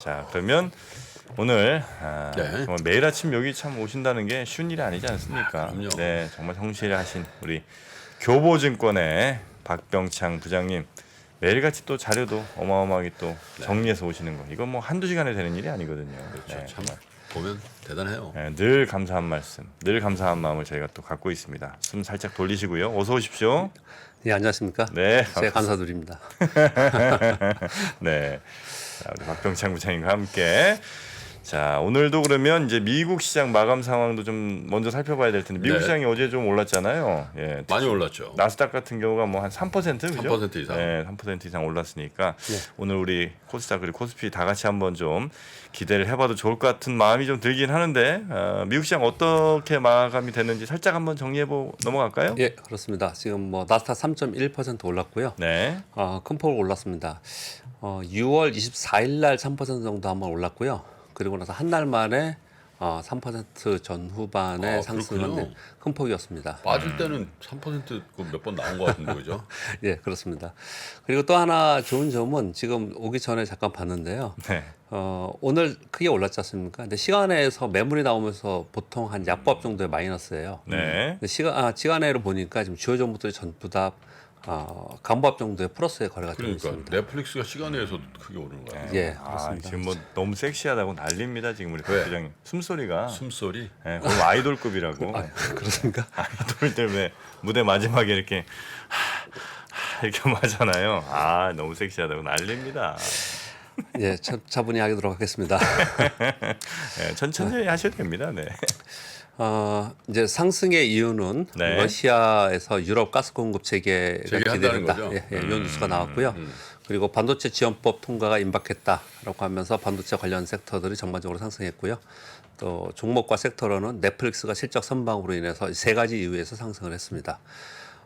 자, 그러면 오늘 네. 정말 매일 아침 여기 참 오신다는 게 쉬운 일이 아니지 않습니까? 그럼요. 네, 정말 성실하신 우리 교보증권의 박병창 부장님. 매일같이 또 자료도 어마어마하게 또 정리해서 오시는 거. 이건 뭐 한두 시간에 되는 일이 아니거든요. 그렇죠. 네, 참 보면 대단해요. 네, 늘 감사한 말씀, 늘 감사한 마음을 저희가 또 갖고 있습니다. 숨 살짝 돌리시고요. 어서 오십시오. 예, 안녕하십니까? 네, 제가 감사드립니다. 네, 자, 우리 박병창 부장님과 함께 자 오늘도 그러면 이제 미국 시장 마감 상황도 좀 먼저 살펴봐야 될 텐데 미국 네. 시장이 어제 좀 올랐잖아요. 예, 많이 올랐죠. 나스닥 같은 경우가 뭐 한 3% 그죠? 3% 이상. 네, 3% 이상 올랐으니까 네. 오늘 우리 코스닥 그리고 코스피 다 같이 한번 좀 기대를 해봐도 좋을 것 같은 마음이 좀 들긴 하는데 미국 시장 어떻게 마감이 됐는지 살짝 한번 정리해보고 넘어갈까요? 예, 그렇습니다. 지금 뭐 나스닥 3.1% 올랐고요. 네, 큰 폭으로 올랐습니다. 6월 24일 날 3% 정도 한번 올랐고요. 그리고 나서 한 달 만에 3% 전후반에 상승하는 그렇군요. 큰 폭이었습니다. 빠질 때는 3%몇 번 나온 것 같은데 그죠? 예, 그렇습니다. 그리고 또 하나 좋은 점은 지금 오기 전에 잠깐 봤는데요. 네, 오늘 크게 올랐지 않습니까? 근데 시간에서 매물이 나오면서 보통 한 약법 정도의 마이너스예요. 네. 근데 시간외로 보니까 지금 주요 종목들이 전부 다 간법 정도의 플러스의 거래가 되고 그러니까 있습니다. 넷플릭스가 시간에서 크게 오르는 거 같아요. 예, 아, 그렇습니다. 지금 뭐 너무 섹시하다고 난립니다 지금 우리 박 왜? 부장님 숨소리가 숨소리. 네, 거의 아이돌급이라고 그렇습니까? 아이돌들 왜 무대 마지막에 이렇게 이렇게 하잖아요. 아 너무 섹시하다고 난립니다. 예, 차분히 하도록 하겠습니다. 네, 천천히 하셔도 됩니다. 네. 이제 상승의 이유는 네. 러시아에서 유럽 가스 공급 재개가 재개한다는 기대된다. 거죠? 예, 이런 뉴스가 나왔고요. 그리고 반도체 지원법 통과가 임박했다라고 하면서 반도체 관련 섹터들이 전반적으로 상승했고요. 또 종목과 섹터로는 넷플릭스가 실적 선방으로 인해서 세 가지 이유에서 상승을 했습니다.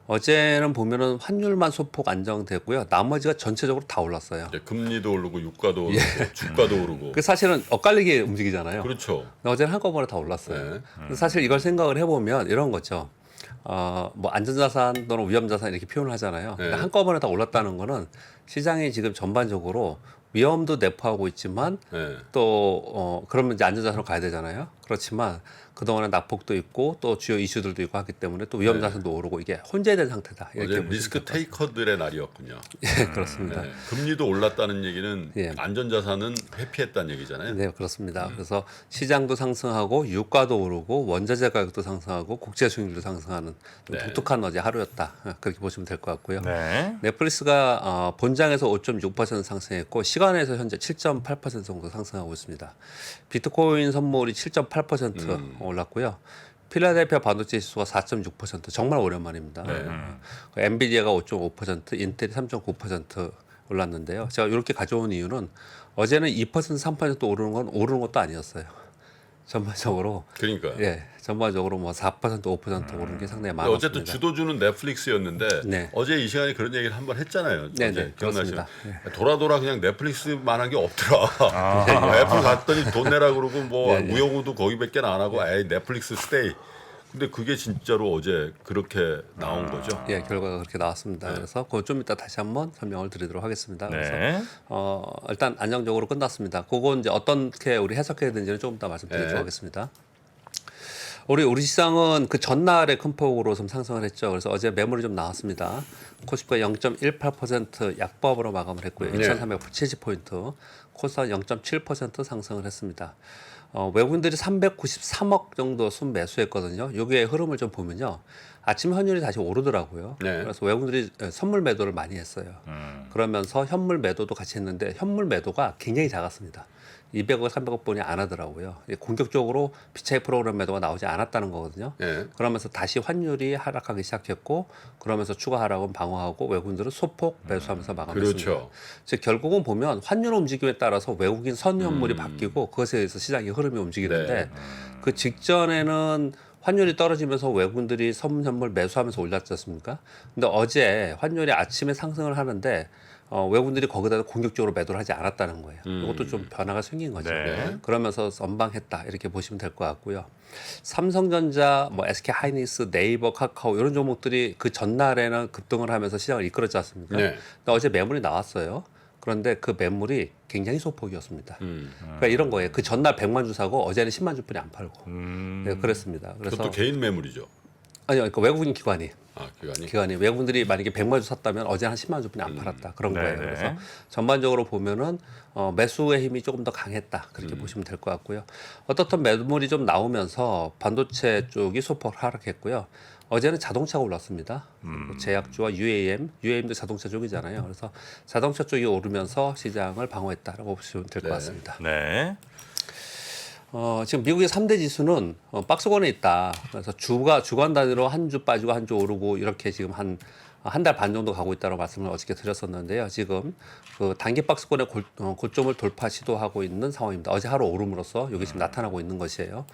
어제는 보면은 환율만 소폭 안정됐고요. 나머지가 전체적으로 다 올랐어요. 이제 금리도 오르고 유가도 오르고 주가도 오르고. 그 사실은 엇갈리게 움직이잖아요. 그렇죠. 어제는 한꺼번에 다 올랐어요. 네. 근데 사실 이걸 생각을 해보면 이런 거죠. 뭐 안전자산 또는 위험자산 이렇게 표현을 하잖아요. 근데 네. 한꺼번에 다 올랐다는 거는 시장이 지금 전반적으로 위험도 내포하고 있지만 네. 또 그러면 이제 안전자산으로 가야 되잖아요. 그렇지만 그동안에 낙폭도 있고 또 주요 이슈들도 있고 하기 때문에 또 위험자산도 오르고 이게 혼재된 상태다. 이렇게 어제 보시면 리스크 테이커들의 날이었군요. 예, 그렇습니다. 네. 금리도 올랐다는 얘기는 예. 안전자산은 회피했다는 얘기잖아요. 네, 그렇습니다. 그래서 시장도 상승하고 유가도 오르고 원자재 가격도 상승하고 국제 수익률도 상승하는 좀 네. 독특한 어제 하루였다. 그렇게 보시면 될 것 같고요. 네. 넷플릭스가 본장에서 5.6% 상승했고 시간에서 현재 7.8% 정도 상승하고 있습니다. 비트코인 선물이 7.8% 올랐고요. 필라델피아 반도체 지수가 4.6% 정말 오랜만입니다. 엔비디아가 5.5%, 인텔이 3.9% 올랐는데요. 제가 이렇게 가져온 이유는 어제는 2% 3% 오르는 건 오르는 것도 아니었어요. 전반적으로 그러니까. 전반적으로 뭐 4% 5% 오르는 게 상당히 많았습니다. 어쨌든 주도주는 넷플릭스였는데 네. 어제 이 시간에 그런 얘기를 한번 했잖아요. 네, 어제 네, 기억나시면 그렇습니다. 돌아 그냥 넷플릭스만한 게 없더라. 애플 갔더니 돈 내라 그러고 뭐 네, 네. 무용우도 거기밖에 안 하고 에이 넷플릭스 스테이. 근데 그게 진짜로 어제 그렇게 나온 거죠. 예, 결과가 그렇게 나왔습니다. 그래서 그거 좀 이따 다시 한번 설명을 드리도록 하겠습니다. 그래서 네. 일단 안정적으로 끝났습니다. 그건 이제 어떻게 우리 해석해야 되는지는 조금 이따 말씀드리도록 네. 하겠습니다. 우리 시장은 그 전날에 큰 폭으로 좀 상승을 했죠. 그래서 어제 매물이 좀 나왔습니다. 코스피가 0.18% 약법으로 마감을 했고요. 2,370포인트. 코스닥 0.7% 상승을 했습니다. 외국인들이 393억 정도 순 매수했거든요. 여기에 흐름을 좀 보면요. 아침 환율이 다시 오르더라고요. 네. 그래서 외국인들이 선물 매도를 많이 했어요. 그러면서 현물 매도도 같이 했는데 현물 매도가 굉장히 작았습니다. 200억, 300억 본이 안 하더라고요. 공격적으로 피차이 프로그램 매도가 나오지 않았다는 거거든요. 예. 그러면서 다시 환율이 하락하기 시작했고 그러면서 추가 하락은 방어하고 외국인들은 소폭 매수하면서 마감했습니다. 그렇죠. 즉 결국은 보면 환율 움직임에 따라서 외국인 선현물이 바뀌고 그것에 의해서 시장의 흐름이 움직이는데 네. 그 직전에는 환율이 떨어지면서 외국인들이 선현물 매수하면서 올랐지 않습니까? 근데 어제 환율이 아침에 상승을 하는데 외국인들이 거기다 공격적으로 매도를 하지 않았다는 거예요. 이것도 좀 변화가 생긴 거죠. 네. 그러면서 선방했다 이렇게 보시면 될 것 같고요. 삼성전자, 뭐 SK 하이닉스, 네이버, 카카오 이런 종목들이 그 전날에는 급등을 하면서 시장을 이끌었지 않습니까? 네. 근데 어제 매물이 나왔어요. 그런데 그 매물이 굉장히 소폭이었습니다. 그러니까 이런 거예요. 그 전날 100만 주 사고 어제는 10만 주뿐이 안 팔고. 네, 그랬습니다. 그래서 그것도 개인 매물이죠. 아니요, 그러니까 외국인 기관이 기관이. 외국인들이 만약에 100만 주 샀다면 어제 한 10만 주뿐이 안 팔았다 그런 거예요. 네네. 그래서 전반적으로 보면은 매수의 힘이 조금 더 강했다 그렇게 보시면 될 것 같고요. 어떻든 매물이 좀 나오면서 반도체 쪽이 소폭 하락했고요. 어제는 자동차가 올랐습니다. 제약주와 UAM도 자동차 쪽이잖아요. 그래서 자동차 쪽이 오르면서 시장을 방어했다라고 보시면 될 것 같습니다. 네. 지금 미국의 3대 지수는 박스권에 있다. 그래서 주간 단위로 한 주 빠지고 한 주 오르고 이렇게 지금 한 달 반 정도 가고 있다고 말씀을 어저께 드렸었는데요. 지금 그 단기 박스권의 고점을 돌파 시도하고 있는 상황입니다. 어제 하루 오름으로써 여기 지금 나타나고 있는 것이에요.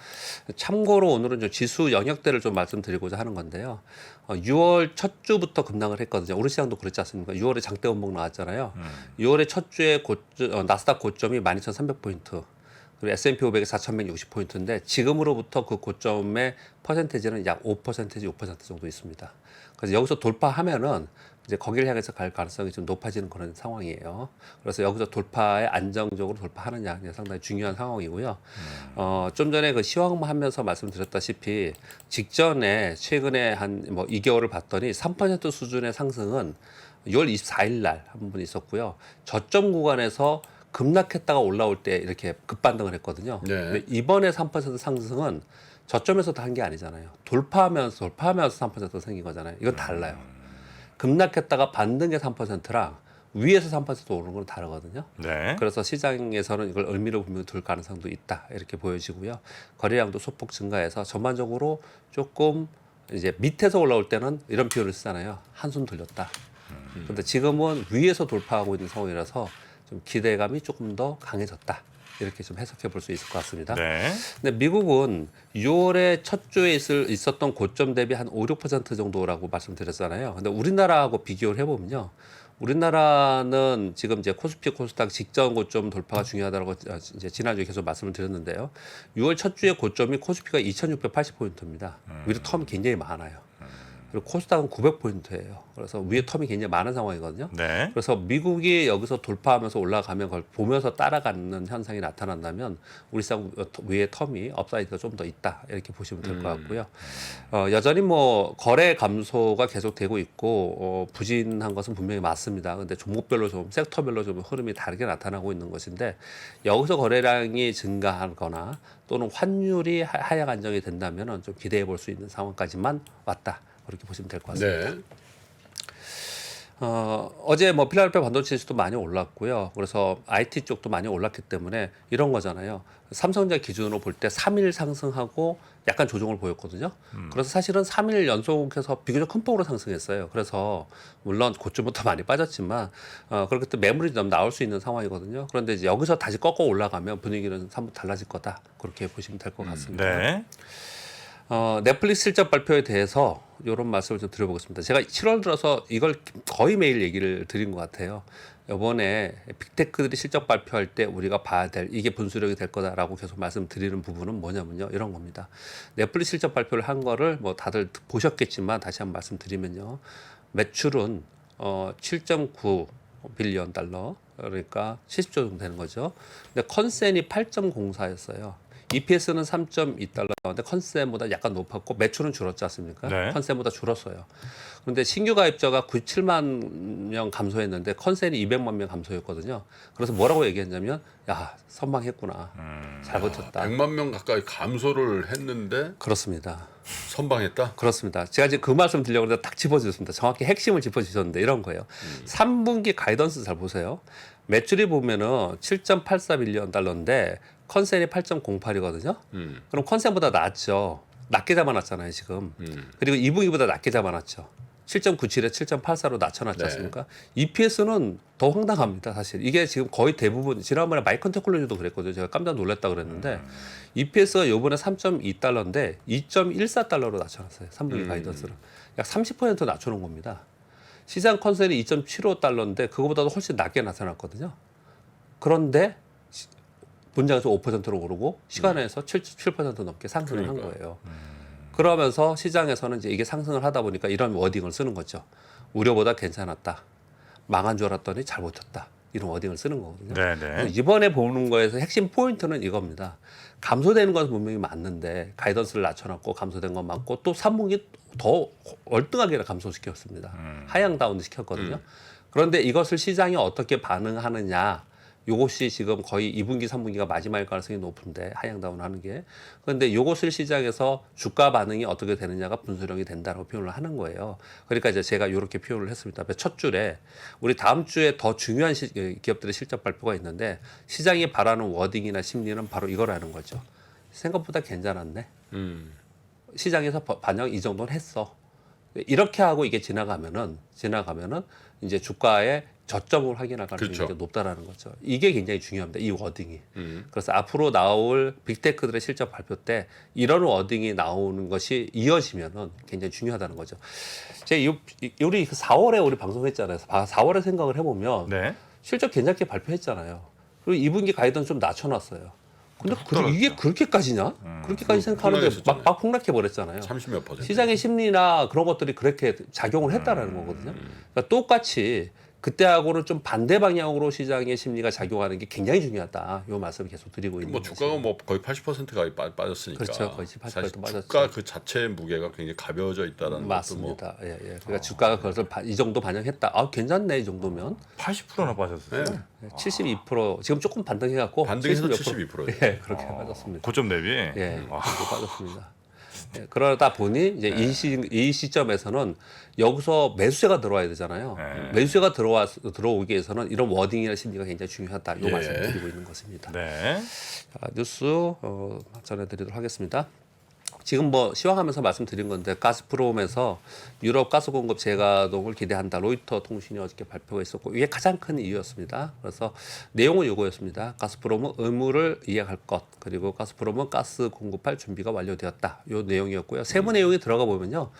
참고로 오늘은 좀 지수 영역대를 좀 말씀드리고자 하는 건데요. 6월 첫 주부터 급락을 했거든요. 우리 시장도 그렇지 않습니까? 6월에 장대 원목 나왔잖아요. 6월에 첫 주에 나스닥 고점이 12,300포인트. 그리고 S&P 500이 4,160포인트인데 지금으로부터 그 고점의 퍼센테이지는 약 5% 정도 있습니다. 그래서 여기서 돌파하면은 이제 거기를 향해서 갈 가능성이 좀 높아지는 그런 상황이에요. 그래서 여기서 돌파에 안정적으로 돌파하느냐 상당히 중요한 상황이고요. 좀 전에 그 시황하면서 말씀드렸다시피 직전에 최근에 한 뭐 2개월을 봤더니 3% 수준의 상승은 6월 24일 날 한 번 있었고요. 저점 구간에서 급락했다가 올라올 때 이렇게 급반등을 했거든요. 네. 근데 이번에 3% 상승은 저점에서도 한 게 아니잖아요. 돌파하면서 3% 생긴 거잖아요. 이건 달라요. 급락했다가 반등의 3%랑 위에서 3% 오르는 건 다르거든요. 네. 그래서 시장에서는 이걸 의미로 분명히 둘 가능성도 있다 이렇게 보여지고요. 거래량도 소폭 증가해서 전반적으로 조금 이제 밑에서 올라올 때는 이런 표현을 쓰잖아요. 한숨 돌렸다. 그런데 지금은 위에서 돌파하고 있는 상황이라서 좀 기대감이 조금 더 강해졌다. 이렇게 좀 해석해 볼 수 있을 것 같습니다. 네. 근데 미국은 6월에 첫 주에 있었던 고점 대비 한 5, 6% 정도라고 말씀드렸잖아요. 근데 우리나라하고 비교를 해보면요. 우리나라는 지금 이제 코스피 코스닥 직전 고점 돌파가 중요하다고 이제 지난주에 계속 말씀을 드렸는데요. 6월 첫 주에 고점이 코스피가 2,680포인트입니다. 위로 텀이 굉장히 많아요. 그리고 코스닥은 900포인트예요. 그래서 위에 텀이 굉장히 많은 상황이거든요. 네. 그래서 미국이 여기서 돌파하면서 올라가면 그걸 보면서 따라가는 현상이 나타난다면 우리 시장 위에 텀이 업사이드가 좀 더 있다 이렇게 보시면 될 것 같고요. 여전히 뭐 거래 감소가 계속되고 있고 부진한 것은 분명히 맞습니다. 근데 종목별로 좀 섹터별로 좀 흐름이 다르게 나타나고 있는 것인데 여기서 거래량이 증가하거나 또는 환율이 하향 안정이 된다면은 좀 기대해 볼 수 있는 상황까지만 왔다. 그렇게 보시면 될 것 같습니다. 네. 어제 뭐 필라델피아 반도체 지수도 많이 올랐고요. 그래서 IT 쪽도 많이 올랐기 때문에 이런 거잖아요. 삼성전자 기준으로 볼 때 3일 상승하고 약간 조정을 보였거든요. 그래서 사실은 3일 연속해서 비교적 큰 폭으로 상승했어요. 그래서 물론 고점부터 많이 빠졌지만 그렇기 때문에 매물이 좀 나올 수 있는 상황이거든요. 그런데 이제 여기서 다시 꺾어 올라가면 분위기는 한번 달라질 거다. 그렇게 보시면 될 것 같습니다. 네. 넷플릭스 실적 발표에 대해서 이런 말씀을 좀 드려보겠습니다. 제가 7월 들어서 이걸 거의 매일 얘기를 드린 것 같아요. 이번에 빅테크들이 실적 발표할 때 우리가 봐야 될 이게 분수령이 될 거다라고 계속 말씀드리는 부분은 뭐냐면요. 이런 겁니다. 넷플릭스 실적 발표를 한 거를 뭐 다들 보셨겠지만 다시 한번 말씀드리면요. 매출은 7.9 빌리언 달러 그러니까 70조 정도 되는 거죠. 근데 컨센이 8.04였어요. EPS는 3.2달러인데 컨센보다 약간 높았고 매출은 줄었지 않습니까? 네. 컨센보다 줄었어요. 그런데 신규 가입자가 97만 명 감소했는데 컨센이 200만 명 감소했거든요. 그래서 뭐라고 얘기했냐면 야 선방했구나. 잘 버텼다. 100만 명 가까이 감소를 했는데 그렇습니다. 선방했다. 그렇습니다. 제가 지금 그 말씀 드리려고 했는데 딱 짚어주셨습니다. 정확히 핵심을 짚어주셨는데 이런 거예요. 3분기 가이던스 잘 보세요. 매출이 보면은 7.84 빌리언 달러인데 컨센이 8.08이거든요. 그럼 컨센보다 낮죠. 낮게 잡아놨잖아요 지금. 그리고 2분기보다 낮게 잡아놨죠. 7.97에 7.84로 낮춰놨지 않습니까? EPS는 더 황당합니다 사실. 이게 지금 거의 대부분 지난번에 마이컨 테크놀로지도 그랬거든요. 제가 깜짝 놀랐다 그랬는데 EPS가 이번에 3.2달러인데 2.14달러로 낮춰놨어요. 3분기 가이던스를. 약 30% 낮춰놓은 겁니다. 시장 컨센이 2.75달러인데 그거보다도 훨씬 낮게 나타났거든요. 그런데 본장에서 5%로 오르고 시간에서 7% 넘게 상승을 한 거예요. 그러면서 시장에서는 이제 이게 상승을 하다 보니까 이런 워딩을 쓰는 거죠. 우려보다 괜찮았다. 망한 줄 알았더니 잘 버텼다. 이런 워딩을 쓰는 거거든요. 네네. 이번에 보는 거에서 핵심 포인트는 이겁니다. 감소되는 것은 분명히 맞는데 가이던스를 낮춰놨고 감소된 건 맞고 또 3분기 더 월등하게 감소시켰습니다. 하향 다운 시켰거든요. 그런데 이것을 시장이 어떻게 반응하느냐, 요것이 지금 거의 2분기, 3분기가 마지막일 가능성이 높은데 하향 다운하는 게. 그런데 요것을 시장에서 주가 반응이 어떻게 되느냐가 분수령이 된다라고 표현을 하는 거예요. 그러니까 이제 제가 이렇게 표현을 했습니다. 첫 줄에 우리 다음 주에 더 중요한 기업들의 실적 발표가 있는데 시장이 바라는 워딩이나 심리는 바로 이거라는 거죠. 생각보다 괜찮았네. 시장에서 반영 이 정도는 했어. 이렇게 하고 이게 지나가면은 이제 주가의 저점을 확인할 가능성이 그렇죠. 굉장히 높다라는 거죠. 이게 굉장히 중요합니다. 이 워딩이. 그래서 앞으로 나올 빅테크들의 실적 발표 때 이런 워딩이 나오는 것이 이어지면은 굉장히 중요하다는 거죠. 제가 우리 4월에 우리 방송했잖아요. 4월에 생각을 해보면 네. 실적 괜찮게 발표했잖아요. 그리고 2분기 가이드는 좀 낮춰놨어요. 근데 떨어졌죠. 이게 그렇게까지냐? 그렇게까지 생각하는데 폭락했었잖아요. 막 폭락해 버렸잖아요. 30몇 %. 시장의 심리나 그런 것들이 그렇게 작용을 했다라는 거거든요. 그러니까 똑같이 그때하고는 좀 반대 방향으로 시장의 심리가 작용하는 게 굉장히 중요하다. 이 말씀을 계속 드리고 있는 뭐 거죠. 주가가 뭐 거의 80%가 빠졌으니까. 그렇죠. 거의 80% 사실 빠졌죠. 주가 그 자체의 무게가 굉장히 가벼워져 있다라는 맞습니다. 것도 뭐 예, 예. 그러니까 주가가 그것을 이 정도 반영했다. 아, 괜찮네 이 정도면. 80%나 빠졌어요. 네. 72% 지금 조금 반등해갖고 반등해서 70몇% 72%예요. 예, 그렇게 빠졌습니다. 고점 대비. 예, 그렇게 빠졌습니다. 예, 그러다 보니 이제 이 시점에서는 여기서 매수세가 들어와야 되잖아요. 매수세가 들어오기 위해서는 이런 워딩이나 심리가 굉장히 중요하다. 이 예. 말씀을 드리고 있는 것입니다. 네. 자, 뉴스 전해드리도록 하겠습니다. 지금 뭐 시황하면서 말씀드린 건데 가스프롬에서 유럽 가스 공급 재가동을 기대한다. 로이터 통신이 어저께 발표가 있었고 이게 가장 큰 이유였습니다. 그래서 내용은 이거였습니다. 가스프롬은 의무를 이행할 것, 그리고 가스프롬은 가스 공급할 준비가 완료되었다. 요 내용이었고요. 세부 내용이 들어가 보면요.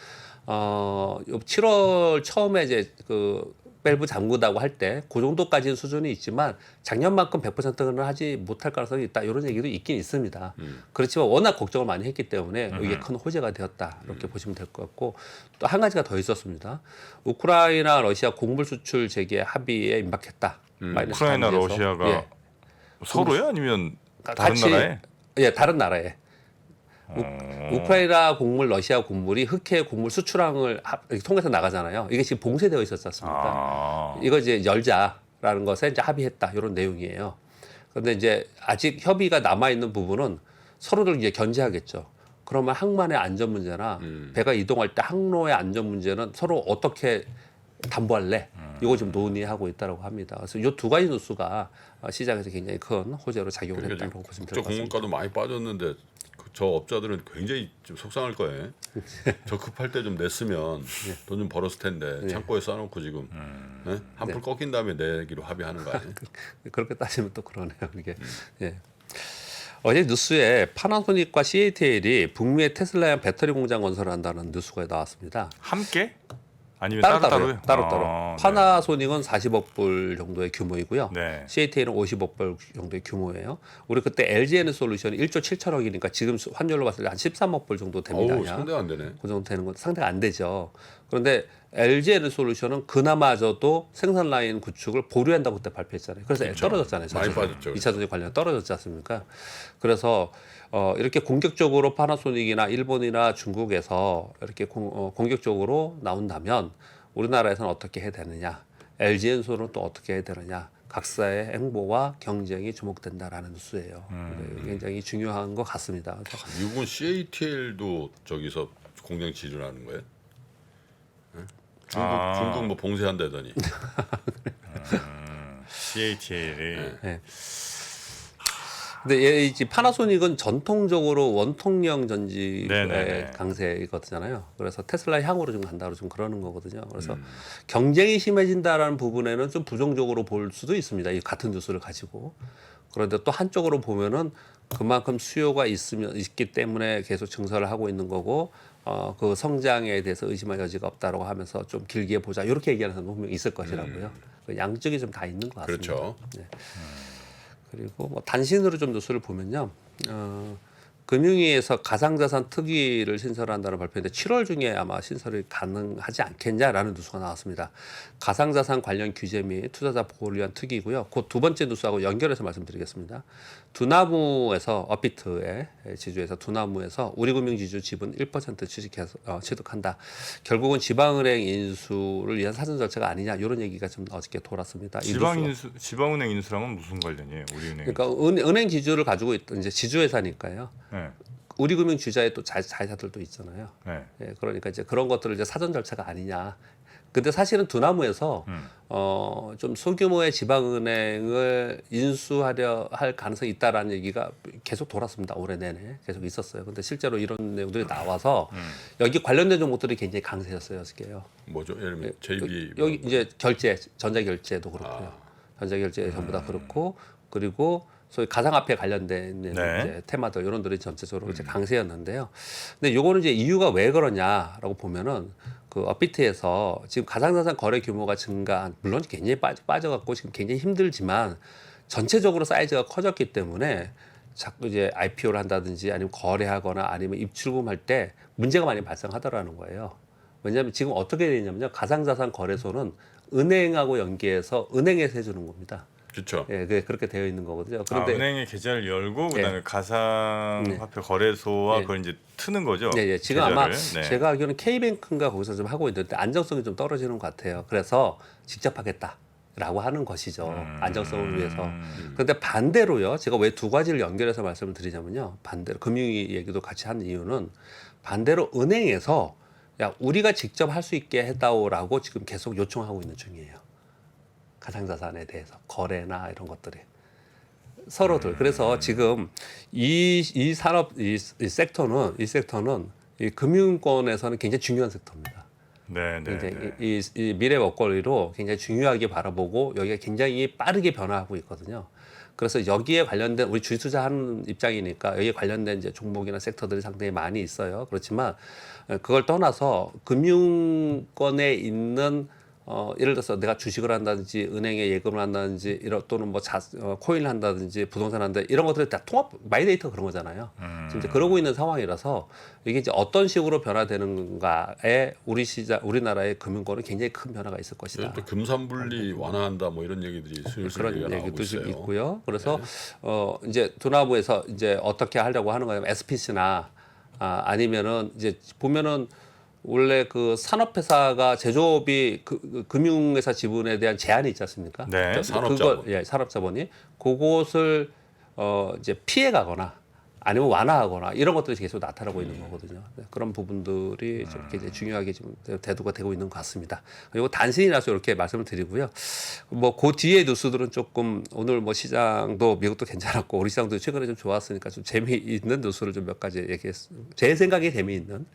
7월 처음에 이제 그 밸브 잠그다고 할 때 그 정도까지는 수준이 있지만 작년만큼 100%는 하지 못할 가능성이 있다. 이런 얘기도 있긴 있습니다. 그렇지만 워낙 걱정을 많이 했기 때문에 이게 큰 호재가 되었다. 이렇게 보시면 될 것 같고 또 한 가지가 더 있었습니다. 우크라이나 러시아 곡물 수출 재개 합의에 임박했다. 마이너스 우크라이나 단지에서. 러시아가 예. 서로요? 아니면 다른 같이, 나라에? 예, 다른 나라에. 우크라이나 곡물, 러시아 곡물이 흑해 곡물 수출항을 통해서 나가잖아요. 이게 지금 봉쇄되어 있었지 않습니까? 아. 이거 이제 열자라는 것에 이제 합의했다. 이런 내용이에요. 그런데 이제 아직 협의가 남아 있는 부분은 서로들 이제 견제하겠죠. 그러면 항만의 안전 문제나 배가 이동할 때 항로의 안전 문제는 서로 어떻게 담보할래? 이거 지금 논의하고 있다고 합니다. 그래서 이 두 가지 뉴스가 시장에서 굉장히 큰 호재로 작용을 그러니까 했다고 보시면 될 국제 것 같습니다. 공급가도 많이 빠졌는데 저 업자들은 굉장히 좀 속상할 거예요. 저 급할 때 좀 냈으면 돈 좀 벌었을 텐데 창고에 쌓아놓고 지금 네? 한풀 꺾인 다음에 내기로 합의하는 거 아니에요? 그렇게 따지면 또 그러네요. 이게. 예. 어제 뉴스에 파나소닉과 CATL이 북미의 테슬라형 배터리 공장 건설을 한다는 뉴스가 나왔습니다. 함께? 아니면 따로따로요? 따로따로. 네. 파나소닉은 40억 불 정도의 규모이고요. 네. CATL은 50억 불 정도의 규모예요. 우리 그때 LG에너솔루션이 1조 7천억이니까 지금 환율로 봤을 때 한 13억 불 정도 됩니다. 어우, 상대가 안 되네. 그 정도 되는 건 상대가 안 되죠. 그런데 LG에너솔루션은 그나마저도 생산 라인 구축을 보류한다고 그때 발표했잖아요. 그래서 떨어졌잖아요. 많이 전체적으로. 빠졌죠. 2차 전지 관련 떨어졌지 않습니까? 그래서 이렇게 공격적으로 파나소닉이나 일본이나 중국에서 이렇게 공격적으로 나온다면 우리나라에서는 어떻게 해야 되느냐? LG엔솔은 또 어떻게 해야 되느냐? 각사의 행보와 경쟁이 주목된다라는 뉴스예요. 굉장히 중요한 것 같습니다. 그래서 미국은 CATL도 저기서 공장 지준하는 거예요? 네? 중국 뭐 봉쇄한다더니. CATL이 네. 근데 이 파나소닉은 전통적으로 원통형 전지의 네네네. 강세거든요. 그래서 테슬라 향으로 좀 간다고 좀 그러는 거거든요. 그래서 경쟁이 심해진다라는 부분에는 좀 부정적으로 볼 수도 있습니다. 이 같은 뉴스를 가지고. 그런데 또 한쪽으로 보면은 그만큼 수요가 있기 때문에 계속 증설을 하고 있는 거고 그 성장에 대해서 의심할 여지가 없다라고 하면서 좀 길게 보자 이렇게 얘기하는 사람 분명히 있을 것이라고요. 그 양쪽이 좀 다 있는 것 같습니다. 그렇죠. 네. 그리고 뭐 단신으로 좀 뉴스를 보면요. 금융위에서 가상자산 특위를 신설한다는 발표인데 7월 중에 아마 신설이 가능하지 않겠냐라는 뉴스가 나왔습니다. 가상자산 관련 규제 및 투자자 보호를 위한 특위고요. 그 두 번째 뉴스하고 연결해서 말씀드리겠습니다. 두나무에서 업비트의 지주에서 두나무에서 우리금융지주 지분 1% 취득한다. 결국은 지방은행 인수를 위한 사전 절차가 아니냐 이런 얘기가 좀 어저께 돌았습니다. 지방은행 인수랑은 무슨 관련이에요? 우리은행. 그러니까 은행 지주를 가지고 있던 이제 지주회사니까요. 네. 우리금융 주자의 또 자회사들도 있잖아요. 네. 예, 그러니까 이제 그런 것들을 이제 사전 절차가 아니냐. 근데 사실은 두나무에서 좀 소규모의 지방은행을 인수하려 할 가능성이 있다라는 얘기가 계속 돌았습니다. 올해 내내 계속 있었어요. 근데 실제로 이런 내용들이 나와서 여기 관련된 종목들이 굉장히 강세였어요. 어저께요. 뭐죠? 예를 들면 JB 여기 이제 결제, 전자결제도 그렇고요. 전자결제 전부 다 그렇고 그리고 소위 가상화폐 관련된 네. 이제 테마들 이런들이 전체적으로 이제 강세였는데요. 근데 요거는 이제 이유가 왜 그러냐라고 보면은 그 업비트에서 지금 가상자산 거래 규모가 증가한 물론 굉장히 빠져갖고 지금 굉장히 힘들지만 전체적으로 사이즈가 커졌기 때문에 자꾸 이제 IPO를 한다든지 아니면 거래하거나 아니면 입출금할 때 문제가 많이 발생하더라는 거예요. 왜냐하면 지금 어떻게 되냐면요. 가상자산 거래소는 은행하고 연계해서 은행에서 해주는 겁니다. 그렇죠. 예, 그렇게 되어 있는 거거든요. 그런데 그런데 은행에 계좌를 열고 그다음에 가상화폐 거래소와 그걸 이제 트는 거죠. 네, 지금 아마 계좌를. 네. 제가 알기로는 K뱅크인가 거기서 좀 하고 있는데 안정성이 좀 떨어지는 것 같아요. 그래서 직접 하겠다라고 하는 것이죠. 안정성을 위해서. 그런데 반대로요. 제가 왜 두 가지를 연결해서 말씀을 드리자면요. 반대로 금융위 얘기도 같이 한 이유는 반대로 은행에서 야 우리가 직접 할 수 있게 해다오라고 지금 계속 요청하고 있는 중이에요. 가상자산에 대해서 거래나 이런 것들이 서로들 그래서 지금 이 산업 이 섹터는 이 금융권에서는 굉장히 중요한 섹터입니다. 네, 네. 굉장히 네. 이 미래 먹거리로 굉장히 중요하게 바라보고 여기가 굉장히 빠르게 변화하고 있거든요. 그래서 여기에 관련된 우리 주식 투자하는 입장이니까 여기에 관련된 이제 종목이나 섹터들이 상당히 많이 있어요. 그렇지만 그걸 떠나서 금융권에 있는 예를 들어서 내가 주식을 한다든지 은행에 예금을 한다든지 또는 뭐 코인을 한다든지 부동산 한다든지 이런 것들이 다 통합 마이데이터 그런 거잖아요. 지금 이제 그러고 있는 상황이라서 이게 이제 어떤 식으로 변화되는가에 우리나라의 금융권은 굉장히 큰 변화가 있을 것이다. 또 금산분리 완화한다 뭐 이런 얘기들이 슬슬 그런 얘기가 나오고 얘기도 좀 있어요. 있고요. 그래서 이제 두나무에서 이제 어떻게 하려고 하는 거냐면 SPC나 아니면은 이제 보면은 원래 그 산업회사가 제조업이 금융회사 지분에 대한 제한이 있지 않습니까? 네. 산업자본. 산업자본이 그것을 이제 피해가거나 아니면 완화하거나 이런 것들이 계속 나타나고 있는 거거든요. 네, 그런 부분들이 좀 굉장히 중요하게 지금 대두가 되고 있는 것 같습니다. 그리고 단신이라서 이렇게 말씀을 드리고요. 뭐 그 뒤에 뉴스들은 조금 오늘 뭐 시장도 미국도 괜찮았고 우리 시장도 최근에 좀 좋았으니까 좀 재미있는 뉴스를 좀 몇 가지 얘기했습니다. 제 생각에 재미있는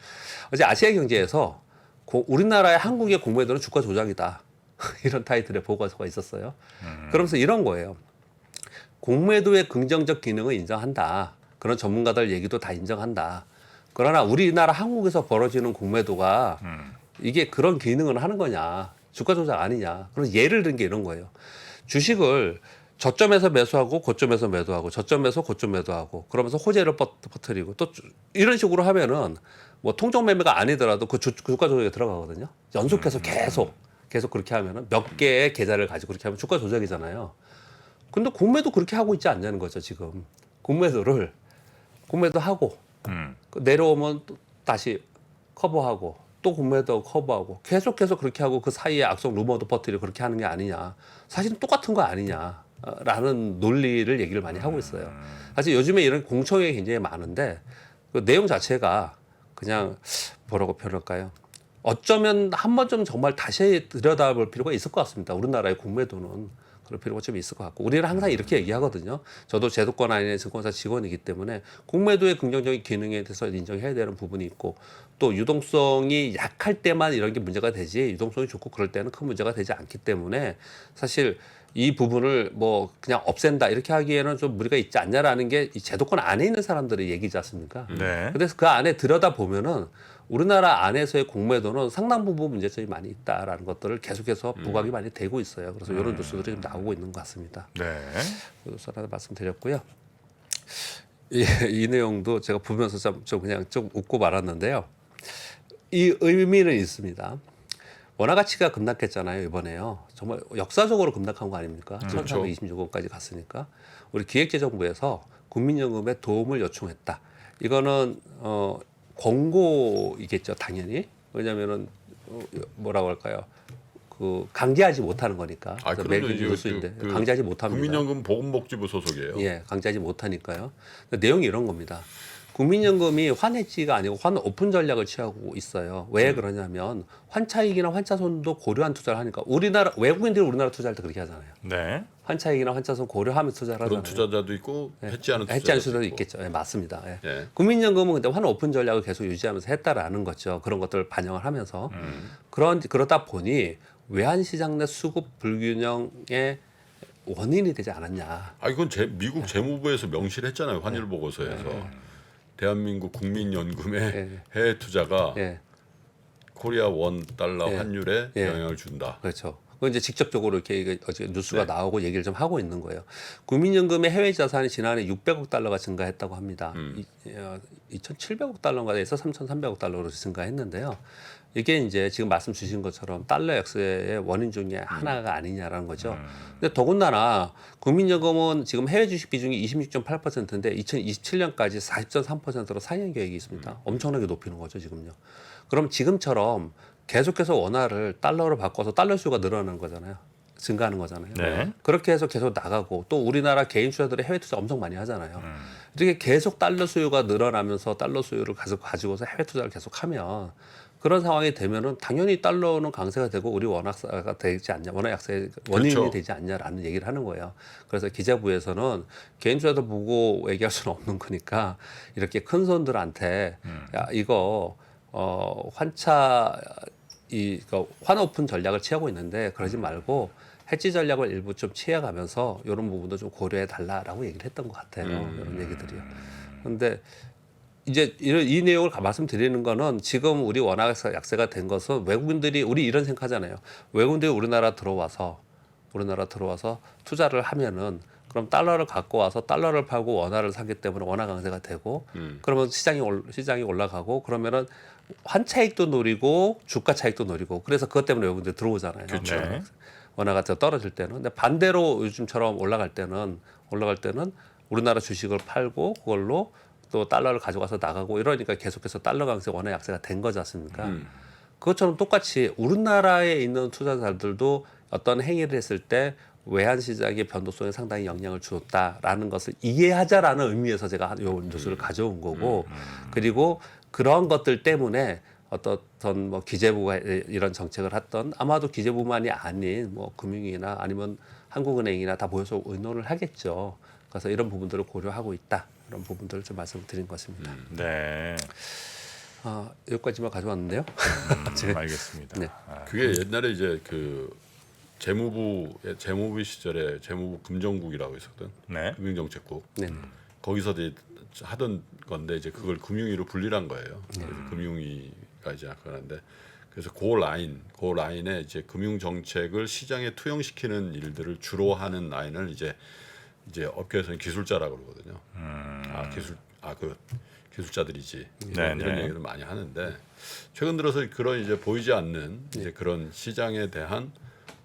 어제 아시아 경제에서 우리나라의 한국의 공매도는 주가 조작이다 이런 타이틀의 보고서가 있었어요. 그러면서 이런 거예요. 공매도의 긍정적 기능을 인정한다. 그런 전문가들 얘기도 다 인정한다. 그러나 우리나라 한국에서 벌어지는 공매도가 이게 그런 기능을 하는 거냐. 주가 조작 아니냐. 그런 예를 든 게 이런 거예요. 주식을 저점에서 매수하고 고점에서 매도하고 저점에서 고점 매도하고 그러면서 호재를 퍼뜨리고 또 이런 식으로 하면은 뭐 통정 매매가 아니더라도 그 주가 조작에 들어가거든요. 연속해서 계속 그렇게 하면은 몇 개의 계좌를 가지고 그렇게 하면 주가 조작이잖아요. 근데 공매도 그렇게 하고 있지 않냐는 거죠, 지금. 공매도 하고 내려오면 또 다시 커버하고 또 공매도 커버하고 계속해서 그렇게 하고 그 사이에 악성 루머도 퍼뜨리고 그렇게 하는 게 아니냐. 사실은 똑같은 거 아니냐라는 논리를 얘기를 많이 하고 있어요. 사실 요즘에 이런 공청회가 굉장히 많은데 그 내용 자체가 그냥 뭐라고 표현할까요? 어쩌면 한 번쯤 정말 다시 들여다볼 필요가 있을 것 같습니다. 우리나라의 공매도는. 그럴 필요가 좀 있을 것 같고 우리는 항상 이렇게 얘기하거든요. 저도 제도권 안에 증권사 직원이기 때문에 공매도의 긍정적인 기능에 대해서 인정해야 되는 부분이 있고 또 유동성이 약할 때만 이런 게 문제가 되지 유동성이 좋고 그럴 때는 큰 문제가 되지 않기 때문에 사실 이 부분을 뭐 그냥 없앤다 이렇게 하기에는 좀 무리가 있지 않냐라는 게 이 제도권 안에 있는 사람들의 얘기지 않습니까? 네. 그래서 그 안에 들여다 보면은 우리나라 안에서의 공매도는 상당 부분 문제점이 많이 있다라는 것들을 계속해서 부각이 많이 되고 있어요. 그래서 이런 뉴스들이 좀 나오고 있는 것 같습니다. 네. 그래서 하나 말씀드렸고요. 이 내용도 제가 보면서 좀 그냥 좀 웃고 말았는데요. 이 의미는 있습니다. 원화 가치가 급락했잖아요 이번에요. 정말 역사적으로 급락한 거 아닙니까? 1,426원까지 갔으니까 우리 기획재정부에서 국민연금에 도움을 요청했다. 이거는 권고이겠죠 당연히. 왜냐하면은 뭐라고 할까요? 그 강제하지 못하는 거니까. 그럼요. 매일 뉴스인데 강제하지 못합니다. 국민연금 보건복지부 소속이에요. 예, 강제하지 못하니까요. 내용이 이런 겁니다. 국민연금이 환해지가 아니고 환 오픈 전략을 취하고 있어요. 왜 그러냐면 환차익이나 환차손도 고려한 투자를 하니까 우리나라 외국인들이 우리나라 투자할 때 그렇게 하잖아요. 네. 환차익이나 환차손 고려하면서 투자를 그런 하잖아요. 투자자도 있고 해지 않은 해지 않은 투자자도 투자도 있고. 있겠죠. 예, 맞습니다. 예. 예. 국민연금은 근데 환 오픈 전략을 계속 유지하면서 했다라는 거죠. 그런 것들을 반영을 하면서 그러다 보니 외환 시장 내 수급 불균형의 원인이 되지 않았냐. 이건 미국 재무부에서 명시를 했잖아요. 환율 보고서에서. 대한민국 국민연금의 예. 해외 투자가 예. 코리아 원 달러 예. 환율에 예. 영향을 준다. 그렇죠. 그 이제 직접적으로 이렇게 어제 뉴스가 네. 나오고 얘기를 좀 하고 있는 거예요. 국민연금의 해외 자산이 지난해 600억 달러가 증가했다고 합니다. 2,700억 달러인가 돼서 3,300억 달러로 증가했는데요. 이게 이제 지금 말씀 주신 것처럼 달러 약세의 원인 중에 하나가 아니냐라는 거죠. 근데 더군다나 국민연금은 지금 해외 주식 비중이 26.8%인데 2027년까지 40.3%로 상향 계획이 있습니다. 엄청나게 높이는 거죠, 지금요. 그럼 지금처럼 계속해서 원화를 달러로 바꿔서 달러 수요가 늘어나는 거잖아요. 증가하는 거잖아요. 네. 그렇게 해서 계속 나가고 또 우리나라 개인 투자들이 해외 투자 엄청 많이 하잖아요. 이렇게 계속 달러 수요가 늘어나면서 달러 수요를 계속 가지고서 해외 투자를 계속하면 그런 상황이 되면은 당연히 달러는 강세가 되고 우리 원화가 되지 않냐, 원화 약세 원인이 그렇죠. 되지 않냐라는 얘기를 하는 거예요. 그래서 기재부에서는 개인 투자들 보고 얘기할 수는 없는 거니까 이렇게 큰 손들한테 야 이거 환 오픈 전략을 취하고 있는데 그러지 말고 해지 전략을 일부 좀 취해가면서 이런 부분도 좀 고려해 달라라고 얘기를 했던 것 같아요. 이런 얘기들이요. 그런데 이제 이 내용을 말씀드리는 거는 지금 우리 원화 약세가 된 것은 외국인들이 우리 이런 생각하잖아요. 외국인들이 우리나라 들어와서 투자를 하면은 그럼 달러를 갖고 와서 달러를 팔고 원화를 사기 때문에 원화 강세가 되고 그러면 시장이 올라가고 그러면은 환차익도 노리고 주가 차익도 노리고 그래서 그것 때문에 외국인들이 들어오잖아요. 그렇죠. 네. 원화가 떨어질 때는. 근데 반대로 요즘처럼 올라갈 때는 우리나라 주식을 팔고 그걸로 또 달러를 가져가서 나가고 이러니까 계속해서 달러 강세 원화 약세가 된 거지 않습니까? 그것처럼 똑같이 우리나라에 있는 투자자들도 어떤 행위를 했을 때 외환 시장의 변동성에 상당히 영향을 주었다라는 것을 이해하자라는 의미에서 제가 이 뉴스를 가져온 거고 그리고 그런 것들 때문에 어떤 뭐 기재부가 이런 정책을 했던 아마도 기재부만이 아닌 뭐 금융위나 아니면 한국은행이나 다 모여서 의논을 하겠죠. 그래서 이런 부분들을 고려하고 있다. 이런 부분들을 좀 말씀드린 것입니다. 네. 여기까지만 가져왔는데요. 알겠습니다. 네. 그게 옛날에 이제 그 재무부 시절에 재무부 금정국이라고 있었던 네. 금융정책국 네. 거기서 이제 하던 건데 이제 그걸 금융위로 분리한 거예요. 그래서 금융위가 이제 그러는데 그래서 그 라인에 이제 금융 정책을 시장에 투영시키는 일들을 주로 하는 라인을 이제 업계에서는 기술자라고 그러거든요. 그 기술자들이지 이런 네. 얘기를 많이 하는데 최근 들어서 그런 이제 보이지 않는 이제 그런 시장에 대한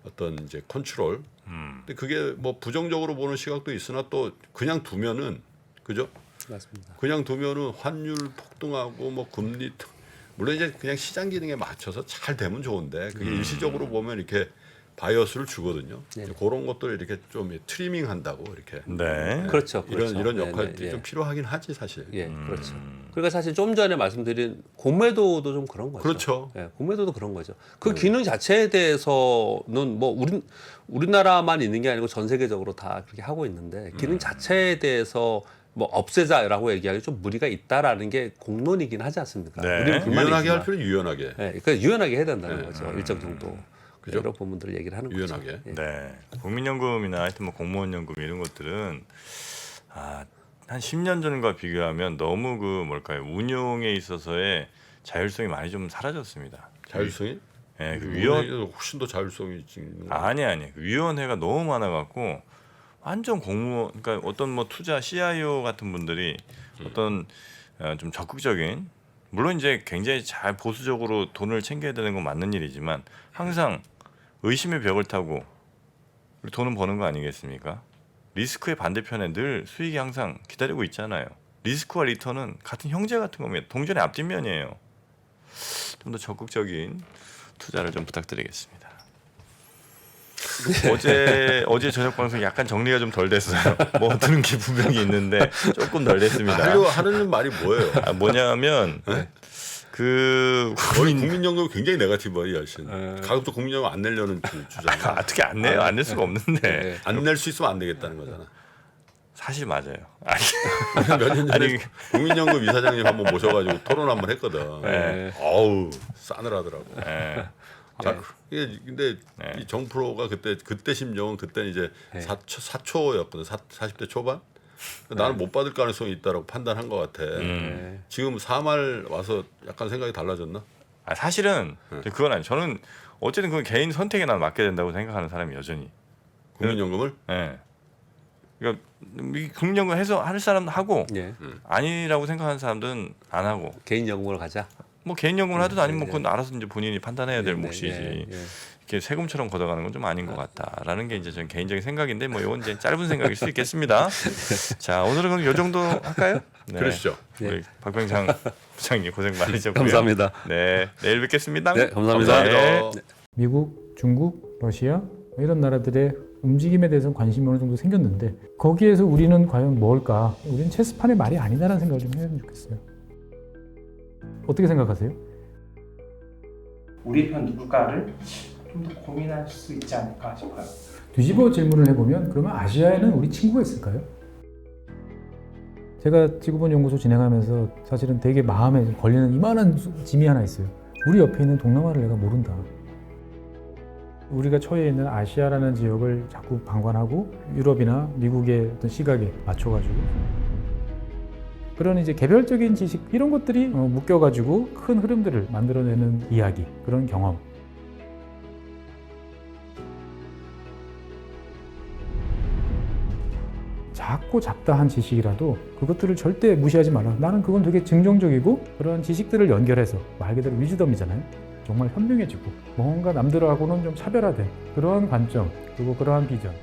어떤 이제 컨트롤. 근데 그게 뭐 부정적으로 보는 시각도 있으나 또 그냥 두면은 그죠? 맞습니다. 그냥 두면은 환율 폭등하고 뭐 금리 물론 이제 그냥 시장 기능에 맞춰서 잘 되면 좋은데 그게 일시적으로 보면 이렇게 바이어스를 주거든요. 그런 것들 이렇게 좀 트리밍 한다고 이렇게. 네. 그렇죠. 이런 네, 역할들이 네, 좀 필요하긴 하지 사실. 예, 그렇죠. 그러니까 사실 좀 전에 말씀드린 공매도도 좀 그런 거죠. 그렇죠. 예, 공매도도 그런 거죠. 그 기능 자체에 대해서는 뭐 우리나라만 있는 게 아니고 전 세계적으로 다 그렇게 하고 있는데 기능 자체에 대해서 뭐 없애자라고 얘기하기 좀 무리가 있다라는 게 공론이긴 하지 않습니까? 네. 우리는 불만이 유연하게 할 있지만. 필요는 유연하게. 예, 그러니까 유연하게 해야 된다는 거죠. 일정 정도. 그죠? 이런 부분들을 얘기를 하는 유연하게. 거죠. 예. 네. 국민연금이나 하여튼 뭐 공무원연금 이런 것들은 한 10년 전과 비교하면 너무 운용에 있어서의 자율성이 많이 좀 사라졌습니다. 자율성이? 예, 그 위원회가 훨씬 더 자율성이 있는 거. 아니. 그 위원회가 너무 많아갖고 완전 공무원, 그러니까 어떤 뭐 투자 CIO 같은 분들이 어떤 좀 적극적인, 물론 이제 굉장히 잘 보수적으로 돈을 챙겨야 되는 건 맞는 일이지만 항상 의심의 벽을 타고 돈은 버는 거 아니겠습니까? 리스크의 반대편에 늘 수익이 항상 기다리고 있잖아요. 리스크와 리턴은 같은 형제 같은 겁니다. 동전의 앞뒷면이에요. 좀 더 적극적인 투자를 좀 부탁드리겠습니다. 어제 저녁 방송 약간 정리가 좀 덜 됐어요. 뭐 들은 게 분명히 있는데 조금 덜 됐습니다. 하려고 하는 말이 뭐예요? 뭐냐면 네? 그 국민연금 굉장히 네거티브야 이 아저씨. 가급적 국민연금 안 내려는 주장. 어떻게 안 내요? 안 낼 수가 없는데 네. 안 낼 수 있으면 안 되겠다는 거잖아. 사실 맞아요. 아니, 몇 년 전에 아니, 국민연금 이사장님 한번 모셔가지고 토론 한번 했거든. 네. 어우 싸늘하더라고. 네. 자, 이게 근데 네. 이 정프로가 그때 심정은 그때 이제 네. 4초였거든. 40대 초반. 나는 못 받을 가능성이 있다라고 판단한 것 같아. 네. 지금 3할 와서 약간 생각이 달라졌나? 사실은 그건 아니에요. 저는 어쨌든 그 개인 선택에 난 맡게 된다고 생각하는 사람이 여전히. 국민연금을? 예. 그러니까 이 국민연금 해서 할 사람은 하고 예. 아니라고 생각하는 사람들은 안 하고 개인 연금으로 가자. 뭐 개인연금을 하든 아니면 네, 그건 알아서 이제 본인이 판단해야 될 네, 몫이지. 네, 네. 이렇게 세금처럼 걷어가는 건 좀 아닌 것 같다라는 게 이제 저는 개인적인 생각인데 뭐 이건 이제 짧은 생각일 수 있겠습니다. 자 오늘은 그럼 이 정도 할까요? 네. 그러시죠. 우리 박병창 부장님 고생 많으셨고요. 감사합니다. 네 내일 뵙겠습니다. 네, 감사합니다. 네. 미국, 중국, 러시아 이런 나라들의 움직임에 대해서 관심이 어느 정도 생겼는데 거기에서 우리는 과연 뭘까? 우리는 체스판의 말이 아니다라는 생각을 좀 해야 좋겠어요. 어떻게 생각하세요? 우리 편 누굴까를 좀 더 고민할 수 있지 않을까 싶어요. 뒤집어 질문을 해보면 그러면 아시아에는 우리 친구가 있을까요? 제가 지구본 연구소 진행하면서 사실은 되게 마음에 걸리는 이만한 짐이 하나 있어요. 우리 옆에 있는 동남아를 내가 모른다. 우리가 처해 있는 아시아라는 지역을 자꾸 방관하고 유럽이나 미국의 어떤 시각에 맞춰가지고 그런 이제 개별적인 지식 이런 것들이 묶여가지고 큰 흐름들을 만들어내는 이야기, 그런 경험. 작고 잡다한 지식이라도 그것들을 절대 무시하지 말라. 나는 그건 되게 긍정적이고 그런 지식들을 연결해서 말 그대로 위즈덤이잖아요. 정말 현명해지고 뭔가 남들하고는 좀 차별화된 그러한 관점 그리고 그러한 비전